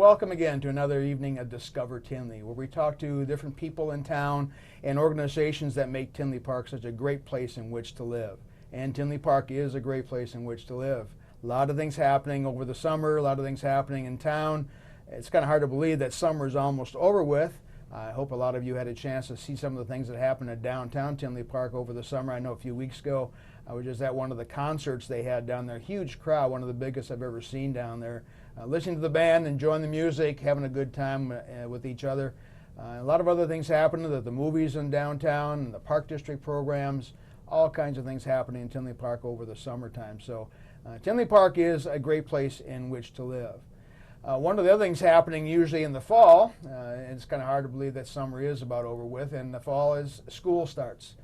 welcome again to another evening of Discover Tinley, where we talk to different people in town and organizations that make Tinley Park such a great place in which to live. And Tinley Park is a great place in which to live. A lot of things happening over the summer, a lot of things happening in town. It's kind of hard to believe that summer is almost over with. I hope a lot of you had a chance to see some of the things that happened at downtown Tinley Park over the summer. I know a few weeks ago I was just at one of the concerts they had down there. Huge crowd, one of the biggest I've ever seen down there. Listening to the band, enjoying the music, having a good time with each other. A lot of other things happening, the movies in downtown, and the Park District programs, all kinds of things happening in Tinley Park over the summertime. So Tinley Park is a great place in which to live. One of the other things happening usually in the fall, and it's kind of hard to believe that summer is about over with, and the fall is school starts.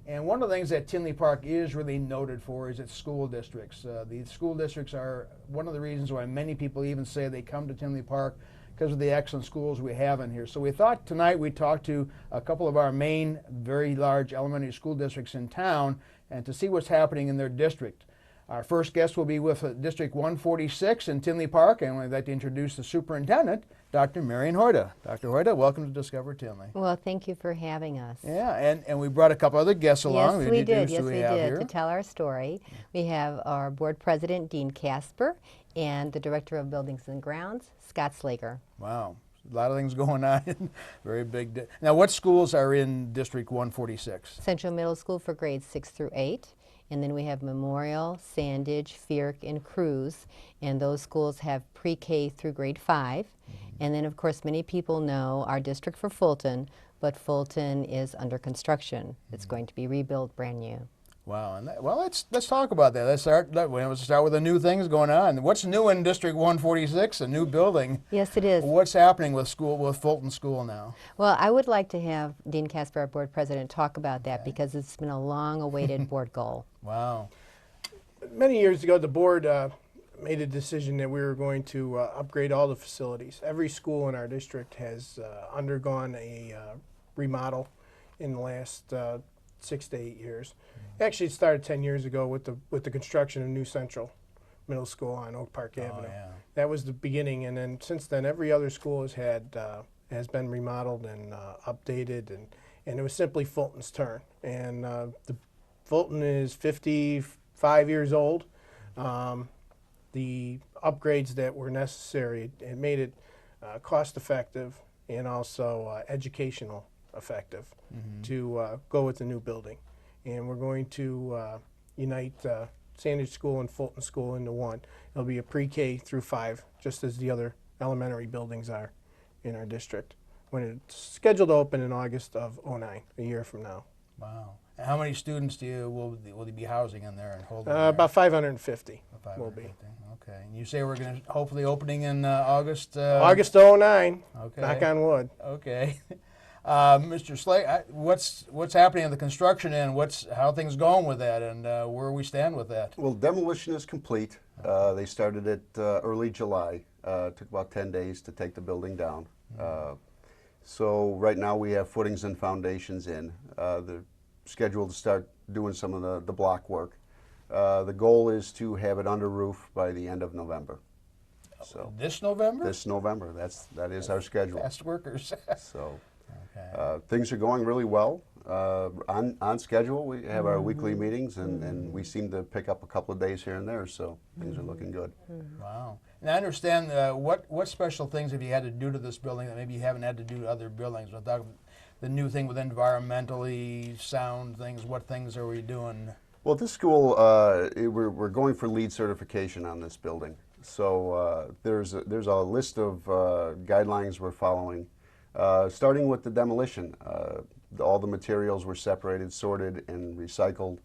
And one of the things that Tinley Park is really noted for is its school districts. The school districts are one of the reasons why many people even say they come to Tinley Park because of the excellent schools we have in here. So we thought tonight we'd talk to a couple of our main, very large elementary school districts in town and to see what's happening in their district. Our first guest will be with District 146 in Tinley Park, and I'd like to introduce the Superintendent, Dr. Marion Hoyda. Dr. Hoyda, welcome to Discover Tinley. Well, thank you for having us. Yeah, and we brought a couple other guests along. Yes, we did. To tell our story. We have our board president, Dean Casper, and the director of Buildings and Grounds, Scott Slager. Wow, a lot of things going on. Very big. Now, what schools are in District 146? Central Middle School for grades 6 through 8. And then we have Memorial, Sandage, Fierk, and Cruz, and those schools have pre-K through grade 5. And then, of course, many people know our district for Fulton, but Fulton is under construction. It's going to be rebuilt brand new. Wow. And well, let's talk about that. Let's start with the new things going on. What's new in District 146? A new building. Yes, it is. What's happening with Fulton School now? Well, I would like to have Dean Casper, our board president, talk about that because it's been a long-awaited board goal. Wow. Many years ago, the board made a decision that we were going to upgrade all the facilities. Every school in our district has undergone a remodel in the last 6 to 8 years. Actually, it started 10 years ago with the construction of New Central Middle School on Oak Park Avenue. Yeah. That was the beginning, and then since then, every other school has been remodeled and updated, and it was simply Fulton's turn. And Fulton is 55 years old. The upgrades that were necessary, it made it cost-effective and also educational effective to go with the new building. And we're going to unite Sandage School and Fulton School into one. It'll be a pre-K through 5, just as the other elementary buildings are in our district, when it's scheduled to open in August of '09, a year from now. Wow. And how many students will they be housing in there and holding? About 550 will be. Okay. And you say we're going to hopefully opening in August? August of '09. Okay. Knock on wood. Okay. Mr. Slager, what's happening in the construction end? How things going with that, and where we stand with that? Well, demolition is complete. They started it early July. It took about 10 days to take the building down. So right now we have footings and foundations in. They're scheduled to start doing some of the block work. The goal is to have it under roof by the end of November. So this November? This November. That is our schedule. Fast workers. So. Okay. Things are going really well. On schedule, we have our weekly meetings, and we seem to pick up a couple of days here and there, so things are looking good. Wow. And I understand, what special things have you had to do to this building that maybe you haven't had to do to other buildings? Without the new thing with environmentally sound things, what things are we doing? Well, this school, we're going for LEED certification on this building. So there's a list of guidelines we're following. Starting with the demolition, all the materials were separated, sorted, and recycled.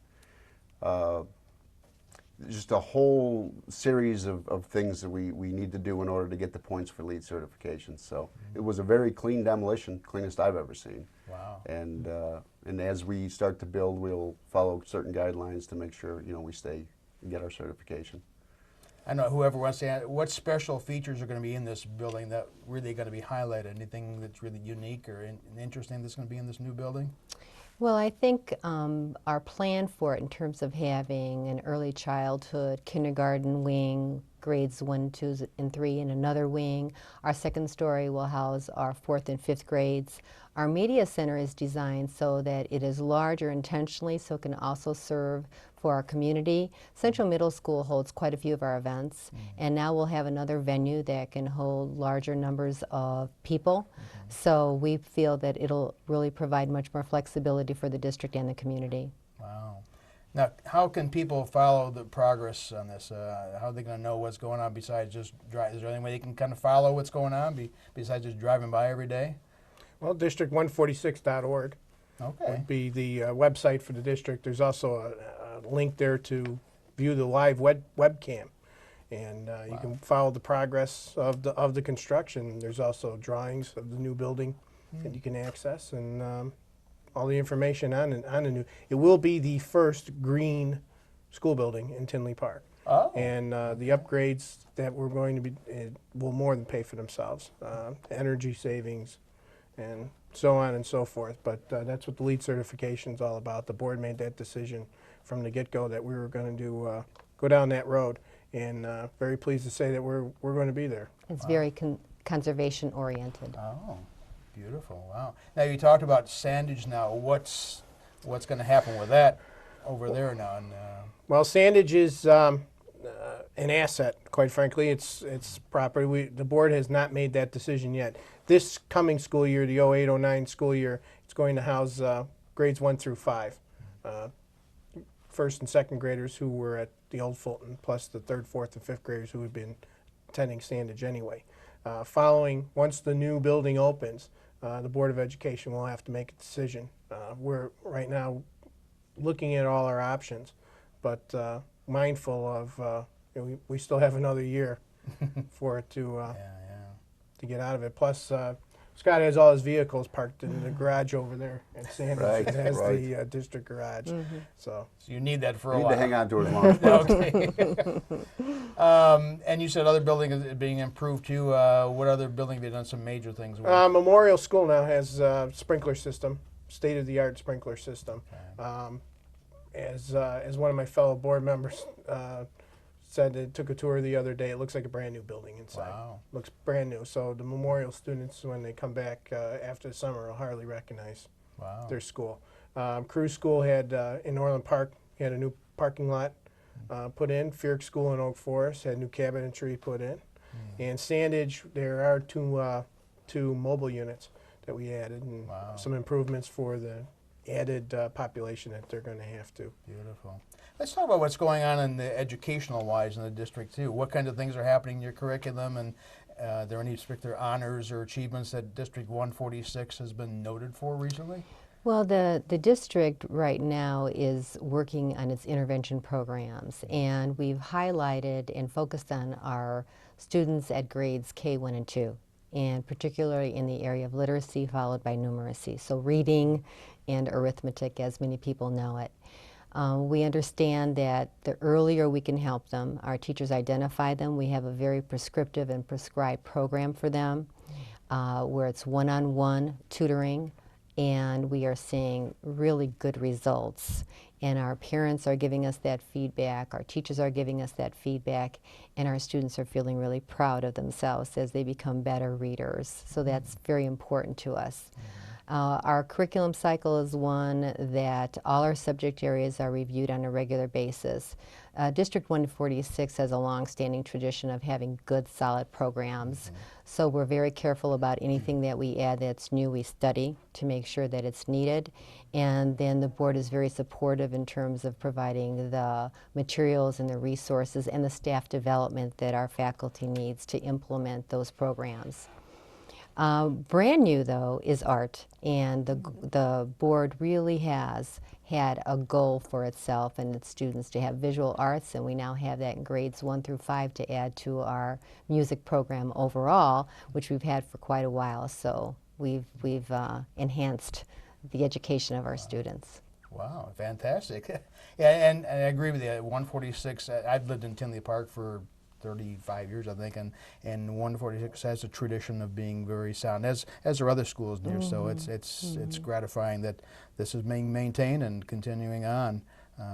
Just a whole series of things that we need to do in order to get the points for LEED certification. So it was a very clean demolition, cleanest I've ever seen. Wow. And as we start to build, we'll follow certain guidelines to make sure we stay and get our certification. I know whoever wants to add, what special features are going to be in this building that really going to be highlighted? Anything that's really unique or interesting that's going to be in this new building? Well, I think our plan for it in terms of having an early childhood kindergarten wing, grades 1, 2, and 3 in another wing. Our second story will house our 4th and 5th grades. Our media center is designed so that it is larger intentionally so it can also serve for our community. Central Middle School holds quite a few of our events, and now we'll have another venue that can hold larger numbers of people. So we feel that it'll really provide much more flexibility for the district and the community. Wow. Now, how can people follow the progress on this? How are they going to know what's going on besides just drive? Is there any way they can kind of follow what's going on besides just driving by every day? Well, district146.org Okay. would be the website for the district. There's also a link there to view the live webcam, and you can follow the progress of the construction. There's also drawings of the new building that you can access, and all the information on the new. It will be the first green school building in Tinley Park. Oh. And the upgrades that we're going to be will more than pay for themselves. Energy savings, and so on and so forth. But that's what the LEED certification is all about. The board made that decision from the get-go that we were going to go down that road, and very pleased to say that we're going to be there. It's very conservation oriented. Oh, beautiful! Wow. Now you talked about sandage. Now, what's going to happen with that over there now? And, Well, sandage is an asset, quite frankly. It's property. The board has not made that decision yet. This coming school year, the 08-09 school year, it's going to house grades 1 through 5. First and second graders who were at the old Fulton, plus the 3rd, 4th, and 5th graders who had been attending Sandage anyway. Once the new building opens, the Board of Education will have to make a decision. We're right now looking at all our options, but mindful of we still have another year for it to get out of it. Plus, Scott has all his vehicles parked in the garage over there at Sandage. Right, It has right. the district garage. So so you need that for a Need while. to hang on to it as long as possible. Okay. And you said other building is being improved too. What other building have you done some major things with? Memorial School now has a sprinkler system, state-of-the-art sprinkler system. As one of my fellow board members said, that took a tour the other day. It looks like a brand new building inside. Wow. Looks brand new. So the Memorial students, when they come back after the summer, will hardly recognize Wow. their school. Crew School had in Orland Park had a new parking lot put in. Fierk School in Oak Forest had new cabinetry put in. And Sandage, there are two mobile units that we added, and some improvements for the added population that they're going to have to. Beautiful. Let's talk about what's going on in the educational wise in the district too. What kind of things are happening in your curriculum, and are there any particular honors or achievements that District 146 has been noted for recently? Well, the district right now is working on its intervention programs, and we've highlighted and focused on our students at grades K1 and 2, and particularly in the area of literacy followed by numeracy, so reading and arithmetic as many people know it. We understand that the earlier we can help them, our teachers identify them. We have a very prescriptive and prescribed program for them where it's one-on-one tutoring, and we are seeing really good results. And our parents are giving us that feedback, our teachers are giving us that feedback, and our students are feeling really proud of themselves as they become better readers. So that's very important to us. Our curriculum cycle is one that all our subject areas are reviewed on a regular basis. District 146 has a long-standing tradition of having good, solid programs. So we're very careful about anything that we add that's new. We study to make sure that it's needed. And then the board is very supportive in terms of providing the materials and the resources and the staff development that our faculty needs to implement those programs. Brand new, though, is art, and the board really has had a goal for itself and its students to have visual arts, and we now have that in grades 1 through 5 to add to our music program overall, which we've had for quite a while. So we've enhanced the education of our students. Wow, fantastic. Yeah, and I agree with you. 146, I've lived in Tinley Park for 35 years, I think, and 146 has a tradition of being very sound, as our other schools do. So it's gratifying that this is being maintained and continuing on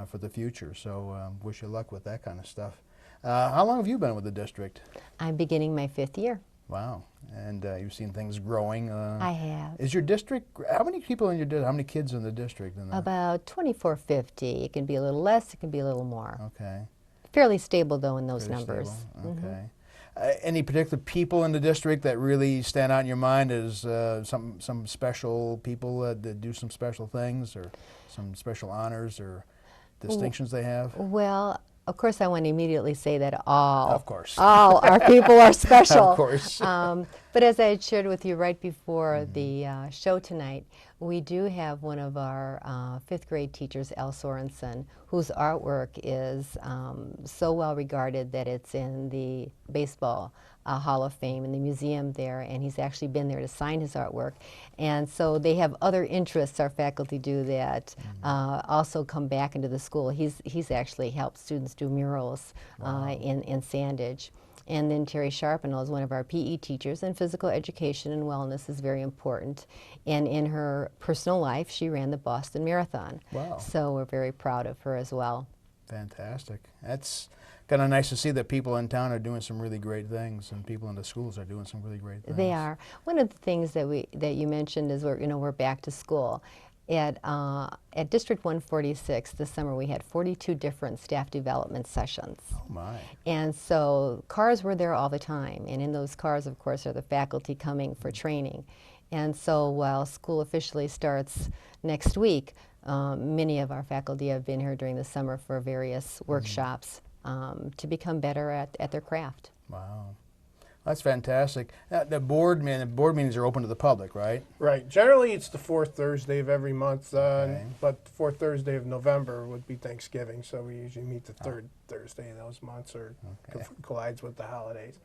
for the future. So wish you luck with that kind of stuff. How long have you been with the district? I'm beginning my 5th year. Wow, and you've seen things growing. I have. Is your district? How many people in your district? How many kids in the district? About 2450. It can be a little less. It can be a little more. Okay. Fairly stable though in those Fairly numbers. stable. Okay. Any particular people in the district that really stand out in your mind as some special people that do some special things, or some special honors or distinctions they have? Well, of course, I want to immediately say that all our people are special. Of course. But as I had shared with you right before the show tonight, we do have one of our 5th grade teachers, Elle Sorensen, whose artwork is so well regarded that it's in the Baseball Hall of Fame in the museum there, and he's actually been there to sign his artwork. And so they have other interests, our faculty do, that also come back into the school. He's actually helped students do murals in Sandage. And then Terry Sharpnell is one of our PE teachers, and physical education and wellness is very important. And in her personal life, she ran the Boston Marathon. Wow. So we're very proud of her as well. Fantastic. That's kind of nice to see that people in town are doing some really great things, and people in the schools are doing some really great things. They are. One of the things that you mentioned is we're back to school. At District 146 this summer, we had 42 different staff development sessions. Oh my. And so cars were there all the time, and in those cars, of course, are the faculty coming for training. And so while school officially starts next week, many of our faculty have been here during the summer for various workshops to become better at their craft. Wow. That's fantastic. The board meetings are open to the public, right? Right. Generally, it's the 4th Thursday of every month, Okay. but the 4th Thursday of November would be Thanksgiving, so we usually meet the 3rd Thursday of those months, or collides with the holidays.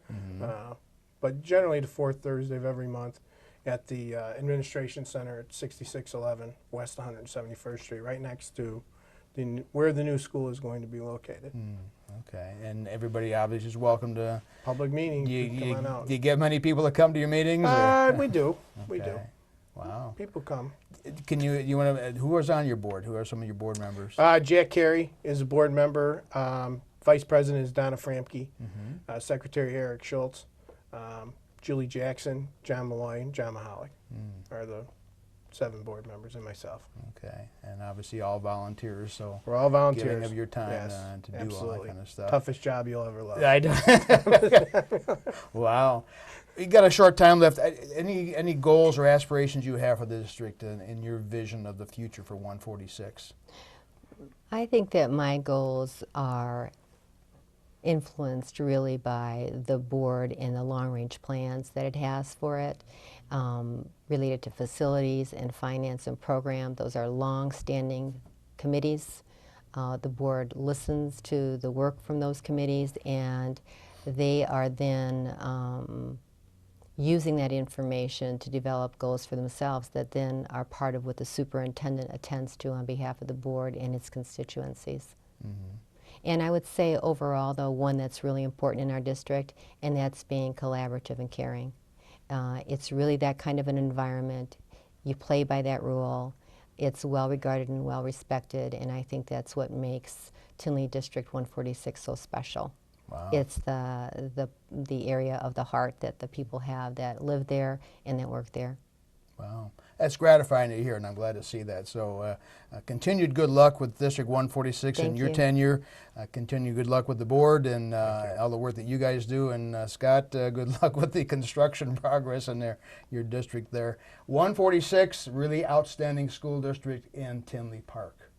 But generally, the 4th Thursday of every month at the Administration Center at 6611 West 171st Street, right next to where the new school is going to be located. Okay, and everybody obviously is welcome to. Public meetings, come on out. Do you get many people that come to your meetings? We do. We do. Okay. Wow. People come. Can you want to? Who is on your board? Who are some of your board members? Jack Carey is a board member. Vice President is Donna Framke. Secretary Eric Schultz. Julie Jackson, John Malloy, and John Mahalik are the 7 board members, and myself. Okay, and obviously all volunteers, so We're all volunteers. giving of your time Yes, to do all absolutely. that kind of stuff. Toughest job you'll ever love. I do. Wow. You got a short time left. Any goals or aspirations you have for the district in your vision of the future for 146? I think that my goals are influenced really by the board and the long-range plans that it has for it, related to facilities and finance and program. Those are long-standing committees. The board listens to the work from those committees, and they are then using that information to develop goals for themselves that then are part of what the superintendent attends to on behalf of the board and its constituencies. And I would say overall, though, one that's really important in our district, and that's being collaborative and caring. It's really that kind of an environment. You play by that rule. It's well regarded and well respected, and I think that's what makes Tinley District 146 so special. Wow. It's the area of the heart that the people have that live there and that work there. Wow. That's gratifying to hear, and I'm glad to see that. So continued good luck with District 146 in your tenure. Continued good luck with the board and all the work that you guys do. And Scott, good luck with the construction progress in your district there. 146, really outstanding school district in Tinley Park.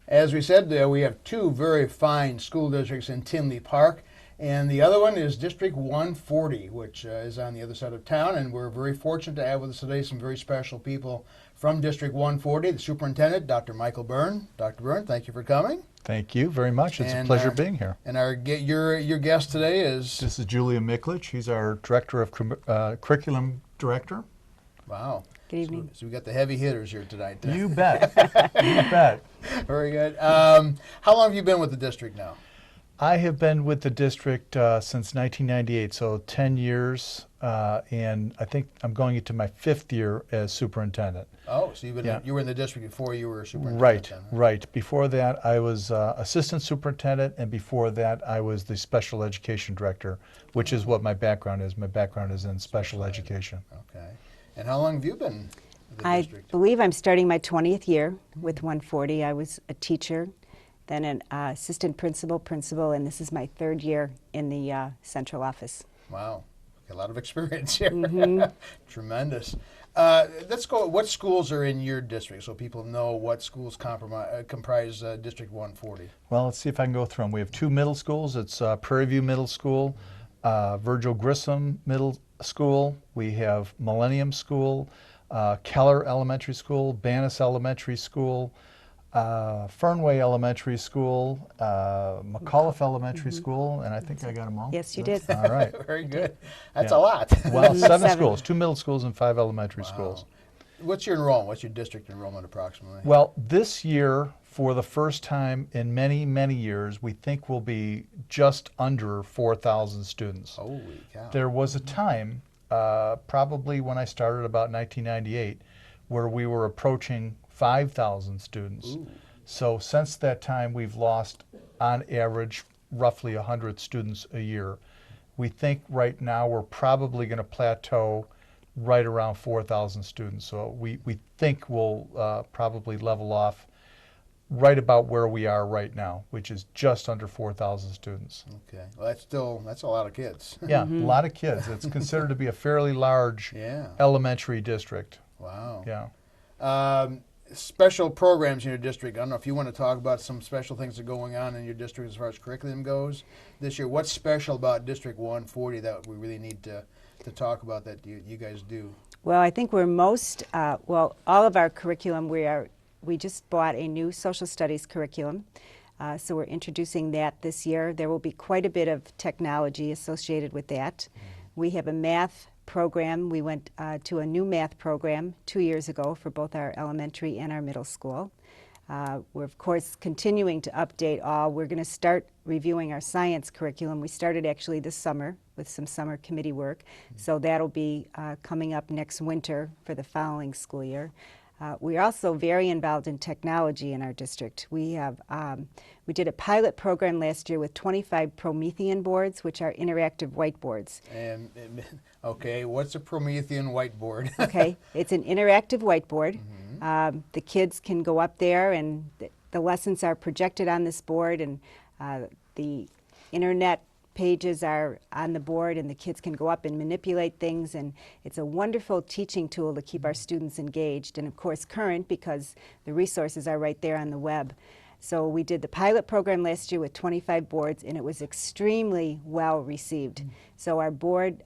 As we said, we have 2 very fine school districts in Tinley Park. And the other one is District 140, which is on the other side of town. And we're very fortunate to have with us today some very special people from District 140, the Superintendent, Dr. Michael Byrne. Dr. Byrne, thank you for coming. Thank you very much. It's a pleasure being here. And your guest today is? This is Julia Mikulich. He's our Director of Curriculum Director. Wow. Good evening. So we got the heavy hitters here tonight. You bet. You bet. Very good. How long have you been with the district now? I have been with the district since 1998, so 10 years, and I think I'm going into my 5th year as superintendent. Oh, so Yeah. you were in the district before you were a superintendent. Right, then, huh? right. Before that, I was assistant superintendent, and before that, I was the special education director, which is what my background is. My background is in special education. Okay. And how long have you been with the I district? believe I'm starting my 20th year with 140. I was a teacher, then an assistant principal, and this is my 3rd year in the central office. Wow. A lot of experience here. Tremendous. Let's go. What schools are in your district so people know what schools comprise District 140? Well, let's see if I can go through them. We have 2 middle schools. It's Prairie View Middle School, Virgil Grissom Middle School. We have Millennium School, Keller Elementary School, Bannis Elementary School, Fernway Elementary School, McAuliffe Elementary School, and I think I got them all. Yes, you did. All right. Very good. That's Yeah. a lot. Well, 7 7. schools, 2 middle schools and 5 elementary schools. What's your enrollment? What's your district enrollment approximately? Well, this year, for the first time in many, many years, we think we'll be just under 4,000 students. Holy cow. There was a time, probably when I started about 1998, where we were approaching 5,000 students. Ooh. So since that time, we've lost, on average, roughly 100 students a year. We think right now we're probably going to plateau right around 4,000 students. So we think we'll probably level off right about where we are right now, which is just under 4,000 students. Okay. Well, that's a lot of kids. Yeah, a lot of kids. It's considered to be a fairly large Yeah. elementary district. Wow. Yeah. Special programs in your district. I don't know if you want to talk about some special things that are going on in your district as far as curriculum goes this year. What's special about District 140 that we really need to talk about that you guys do? Well, I think we're most, all of our curriculum, we just bought a new social studies curriculum. So we're introducing that this year. There will be quite a bit of technology associated with that. We have a math program. We went to a new math program 2 years ago for both our elementary and our middle school. We're, of course, continuing to update all. We're going to start reviewing our science curriculum. We started actually this summer with some summer committee work. So that'll be coming up next winter for the following school year. We're also very involved in technology in our district. We did a pilot program last year with 25 Promethean boards, which are interactive whiteboards. And okay, what's a Promethean whiteboard? Okay, it's an interactive whiteboard. The kids can go up there, and the lessons are projected on this board, and the internet pages are on the board, and the kids can go up and manipulate things, and it's a wonderful teaching tool to keep our students engaged, and of course current, because the resources are right there on the web. So we did the pilot program last year with 25 boards, and it was extremely well received. So our board,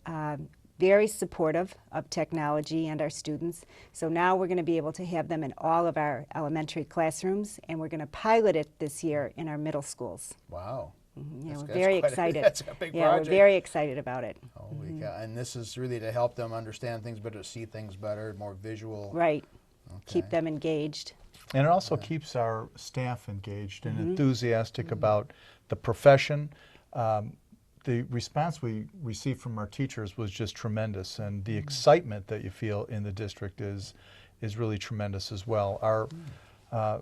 very supportive of technology and our students. So now we're going to be able to have them in all of our elementary classrooms, and we're going to pilot it this year in our middle schools. Wow. Yeah, That's we're very quite excited. That's a big yeah, project. we're very excited about it. Holy cow. And this is really to help them understand things better, see things better, more visual. Right. Okay. Keep them engaged. And it also keeps our staff engaged and enthusiastic about the profession. The response we received from our teachers was just tremendous, and the excitement that you feel in the district is really tremendous as well. Our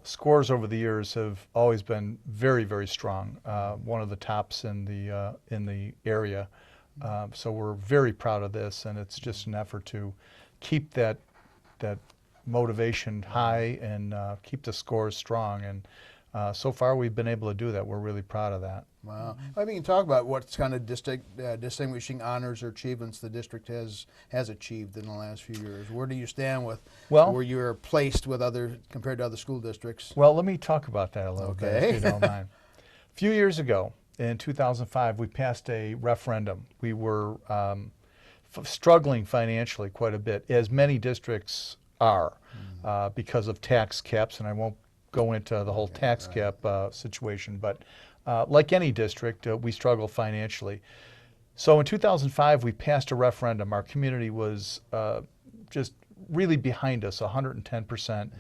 scores over the years have always been very, very strong. One of the tops in the area. So we're very proud of this, and it's just an effort to keep that motivation high and keep the scores strong. And so far we've been able to do that. We're really proud of that. Wow. Well, you can talk about what kind of distinguishing honors or achievements the district has achieved in the last few years. Where do you stand with where you're placed with compared to other school districts? Well, let me talk about that a little bit, if you don't mind. A few years ago, in 2005, we passed a referendum. We were struggling financially quite a bit, as many districts are, because of tax caps, and I won't go into the whole tax cap situation, but like any district, we struggle financially. So in 2005, we passed a referendum. Our community was just really behind us, 110%.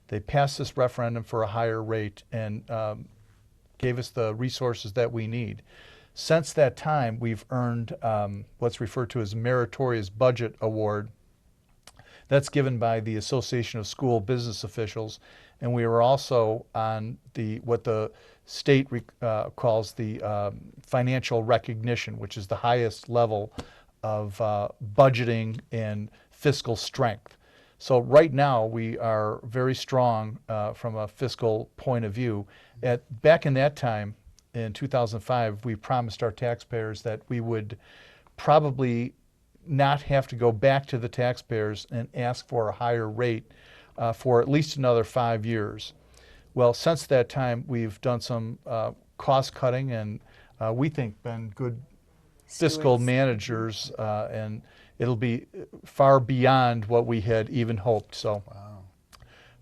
They passed this referendum for a higher rate, and gave us the resources that we need. Since that time, we've earned what's referred to as Meritorious Budget Award. That's given by the Association of School Business Officials, and we were also on what the state calls the financial recognition, which is the highest level of budgeting and fiscal strength. So right now we are very strong from a fiscal point of view. Back in that time, in 2005, we promised our taxpayers that we would probably not have to go back to the taxpayers and ask for a higher rate for at least another 5 years. Well, since that time, we've done some cost cutting and we think been good fiscal managers, and it'll be far beyond what we had even hoped. So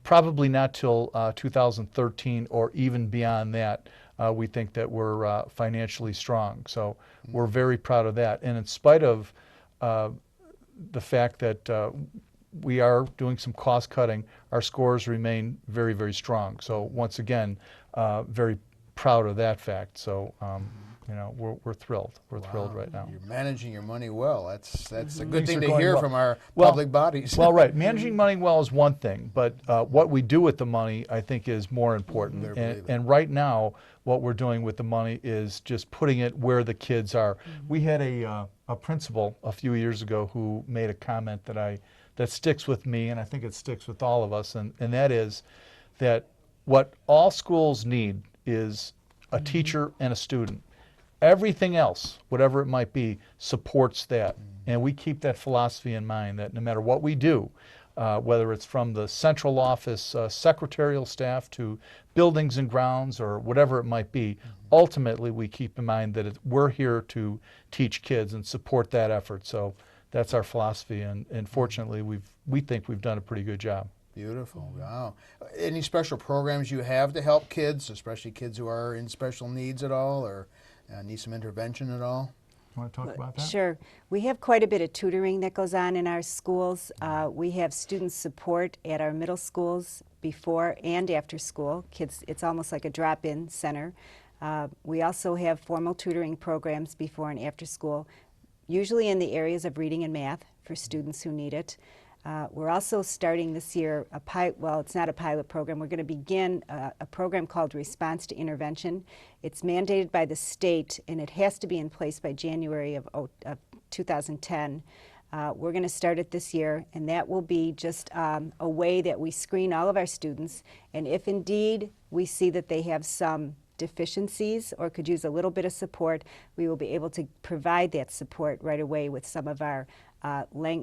probably not till 2013 or even beyond that, we think that we're financially strong. So we're very proud of that. And in spite of the fact that we are doing some cost cutting, our scores remain very, very strong. So once again, very proud of that fact. So you know, we're thrilled. We're thrilled right now. You're managing your money well. That's a good Things thing are to going hear well. from our Well- public bodies. Well, right. Managing money well is one thing, but what we do with the money, I think, is more important. Better believe it. And right now, what we're doing with the money is just putting it where the kids are. We had a principal a few years ago who made a comment that sticks with me, and I think it sticks with all of us, and that is that what all schools need is a teacher and a student. Everything else, whatever it might be, supports that. And we keep that philosophy in mind that no matter what we do, whether it's from the central office secretarial staff to buildings and grounds or whatever it might be, ultimately we keep in mind that we're here to teach kids and support that effort. So that's our philosophy, and fortunately we think we've done a pretty good job. Beautiful. Wow. Any special programs you have to help kids, especially kids who are in special needs at all, or need some intervention at all? You want to talk about that? Sure. We have quite a bit of tutoring that goes on in our schools. We have student support at our middle schools before and after school. Kids, it's almost like a drop-in center. We also have formal tutoring programs before and after school, usually in the areas of reading and math for students who need it. We're also starting this year well, it's not a pilot program. We're going to begin a program called Response to Intervention. It's mandated by the state, and it has to be in place by January of 2010. We're going to start it this year, and that will be just a way that we screen all of our students, and if indeed we see that they have some deficiencies or could use a little bit of support, we will be able to provide that support right away with some of our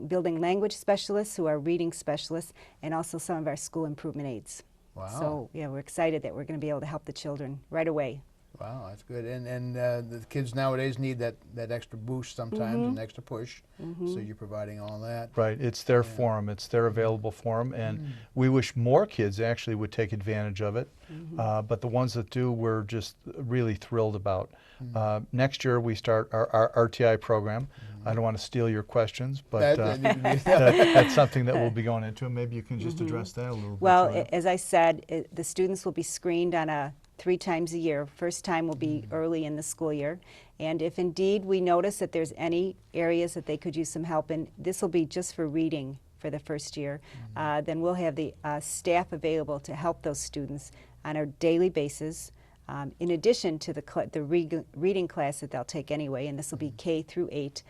building language specialists who are reading specialists, and also some of our school improvement aides. Wow. So yeah, we're excited that we're going to be able to help the children right away. Wow, that's good. And the kids nowadays need that extra boost sometimes, an extra push. So you're providing all that. Right, it's there for them, it's there available for them, and we wish more kids actually would take advantage of it, but the ones that do, we're just really thrilled about. Next year we start our RTI program. I don't want to steal your questions, but that's something that we'll be going into, and maybe you can just address that a little bit. Well, Joy. as I said, the students will be screened on 3 times a year. First time will be early in the school year. And if indeed we notice that there's any areas that they could use some help in, this will be just for reading for the first year. Then we'll have the staff available to help those students on a daily basis, in addition to the reading class that they'll take anyway, and this will be K through 8.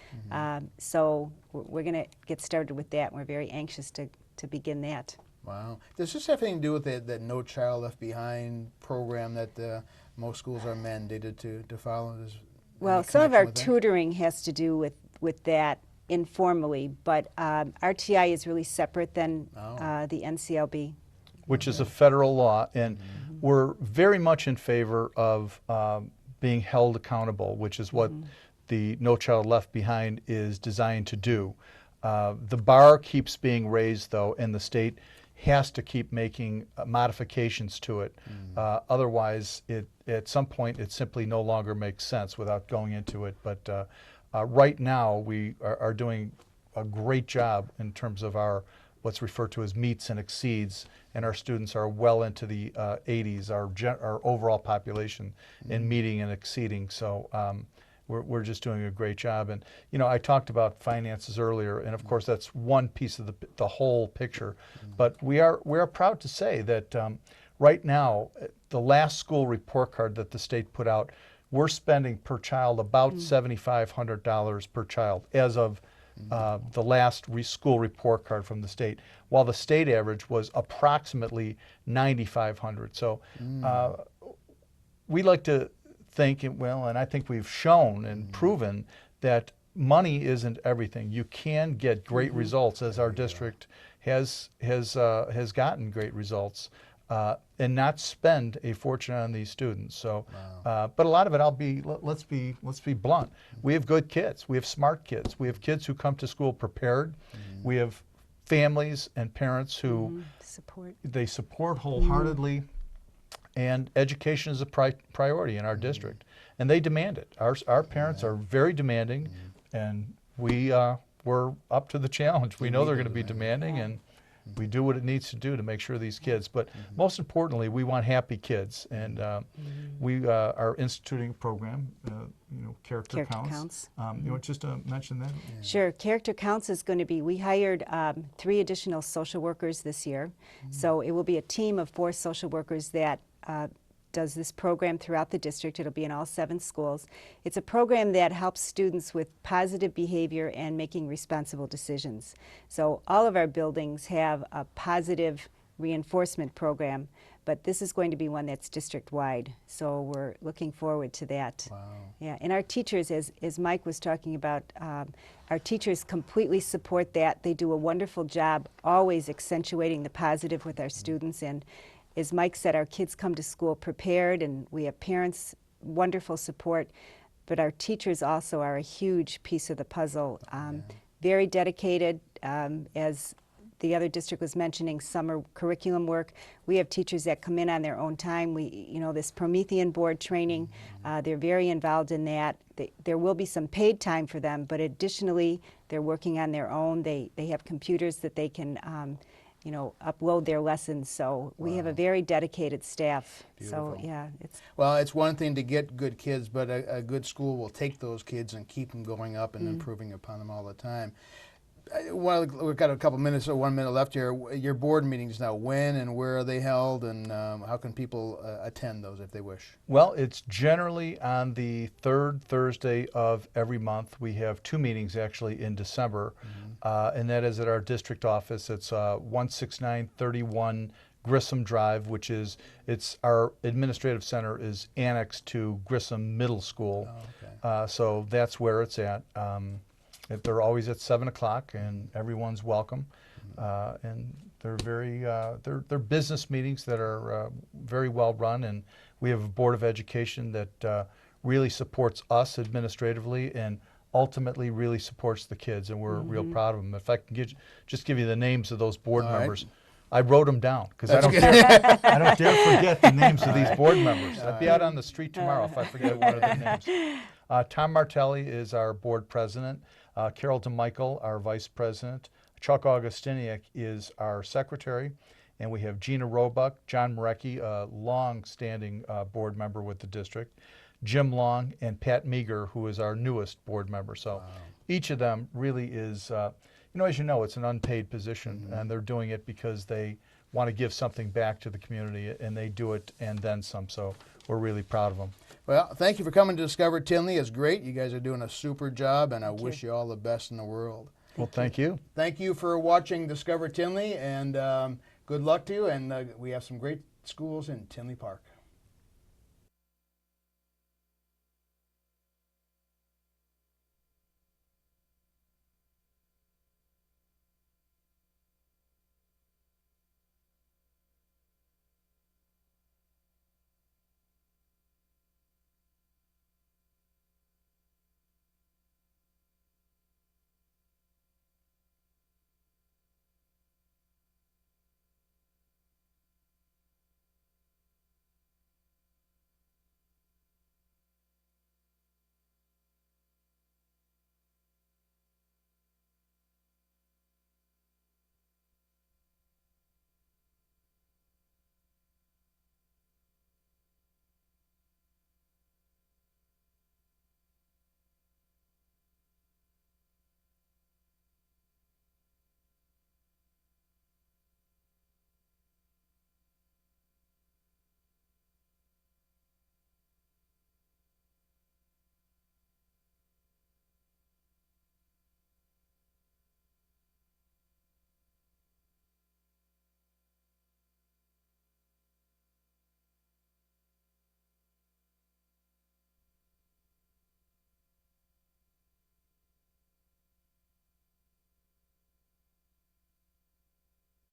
So we're going to get started with that, and we're very anxious to begin that. Wow. Does this have anything to do with that No Child Left Behind program that most schools are mandated to follow? Well, some of our tutoring has to do with that informally, but RTI is really separate than the NCLB. Which is a federal law, and we're very much in favor of being held accountable, which is what the No Child Left Behind is designed to do. The bar keeps being raised, though, and the state has to keep making modifications to it. Otherwise, at some point, it simply no longer makes sense without going into it. But right now, we are doing a great job in terms of our what's referred to as meets and exceeds, and our students are well into the 80s, our overall population in meeting and exceeding. So we're just doing a great job. And I talked about finances earlier, and of course that's one piece of the whole picture. But we are proud to say that right now, the last school report card that the state put out, we're spending per child about $7,500 per child as of the last school report card from the state, while the state average was approximately $9,500. So we like to think, and I think we've shown and proven that money isn't everything. You can get great results, as our district has gotten great results, and not spend a fortune on these students. So, but a lot of it, let's be blunt. We have good kids. We have smart kids. We have kids who come to school prepared. We have families and parents who support wholeheartedly. And education is a priority in our district, and they demand it. Our parents are very demanding, and we're up to the challenge. We know they're going to be demanding, and we do what it needs to do to make sure these kids. But most importantly, we want happy kids, and we are instituting a program. Character Counts. You want just to mention that? Sure. Character Counts is going to be, we hired 3 additional social workers this year. So it will be a team of 4 social workers that does this program throughout the district. It'll be in all 7 schools. It's a program that helps students with positive behavior and making responsible decisions. So all of our buildings have a positive reinforcement program, but this is going to be one that's district-wide. So we're looking forward to that. Wow. Yeah, and our teachers, as Mike was talking about, our teachers completely support that. They do a wonderful job always accentuating the positive with our students, and as Mike said, our kids come to school prepared, and we have parents' wonderful support, but our teachers also are a huge piece of the puzzle. Very dedicated, as the other district was mentioning, summer curriculum work. We have teachers that come in on their own time. This Promethean board training, they're very involved in that. There will be some paid time for them, but additionally, they're working on their own. They have computers that they can upload their lessons. So we have a very dedicated staff. Beautiful. So yeah, it's one thing to get good kids, but a good school will take those kids and keep them going up and improving upon them all the time. We've got a couple minutes, or 1 minute left here. Your board meetings now, when and where are they held, and how can people attend those if they wish? Well, it's generally on the 3rd Thursday of every month. We have 2 meetings actually in December, and that is at our district office. It's 16931 Grissom Drive, which is, our administrative center is annexed to Grissom Middle School. Oh, okay. So that's where it's at. They're always at 7 o'clock, and everyone's welcome. And they're they're business meetings that are very well run, and we have a Board of Education that really supports us administratively and ultimately really supports the kids, and we're real proud of them. If I can just give you the names of those board members. I wrote them down because I don't dare forget the names of these board members. I'd be out on the street tomorrow if I forget one of their names. Tom Martelli is our board president. Carol DeMichael, our vice president. Chuck Augustiniak is our secretary. And we have Gina Roebuck, John Marecki, a long-standing board member with the district, Jim Long, and Pat Meager, who is our newest board member. So each of them really is, as you know, it's an unpaid position, and they're doing it because they want to give something back to the community, and they do it and then some. So we're really proud of them. Well, thank you for coming to Discover Tinley. It's great. You guys are doing a super job, and I wish you all the best in the world. Well, thank you. Thank you for watching Discover Tinley, and good luck to you. And we have some great schools in Tinley Park.